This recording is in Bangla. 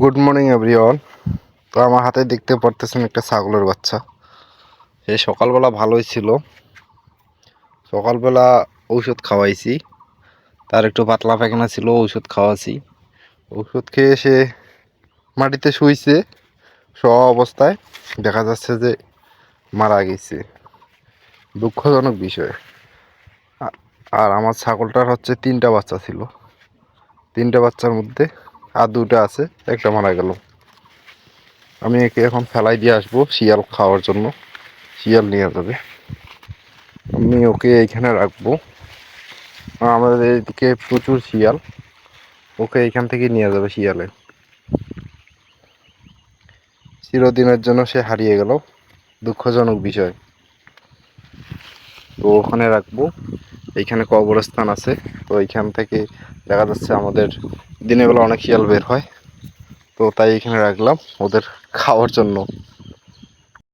Good morning everyone. তো আমার হাতে দেখতে পারতেছেন একটা ছাগলের বাচ্চা। সে সকালবেলা ভালোই ছিল, সকালবেলা ঔষধ খাওয়াইছি, তার একটু পাতলা পায়খানা ছিল, ঔষধ খাওয়াছি। ঔষধ খেয়ে সে মাটিতে শুইছে, শোয়া অবস্থায় দেখা যাচ্ছে যে মারা গেছে। দুঃখজনক বিষয়। আর আমার ছাগলটার হচ্ছে 3টা বাচ্চা ছিল, 3টে বাচ্চার মধ্যে আর 2টা আছে, একটা মারা গেল। আমি একে এখন ফেলাই দিয়ে আসবো শিয়াল খাওয়ার জন্য, শিয়াল নিয়ে যাবে। আমি ওকে এইখানে রাখবো, আমাদের এইদিকে প্রচুর শিয়াল, ওকে এইখান থেকে নিয়ে যাবে শিয়ালে। চিরদিনের জন্য সে হারিয়ে গেল, দুঃখজনক বিষয়। তো ওখানে রাখবো, এইখানে কবরস্থান আছে, তো এইখান থেকে দেখা যাচ্ছে আমাদের দিনের বেলা অনেক শিয়াল বের হয়, তো তাই এখানে রাখলাম ওদের খাওয়ার জন্য।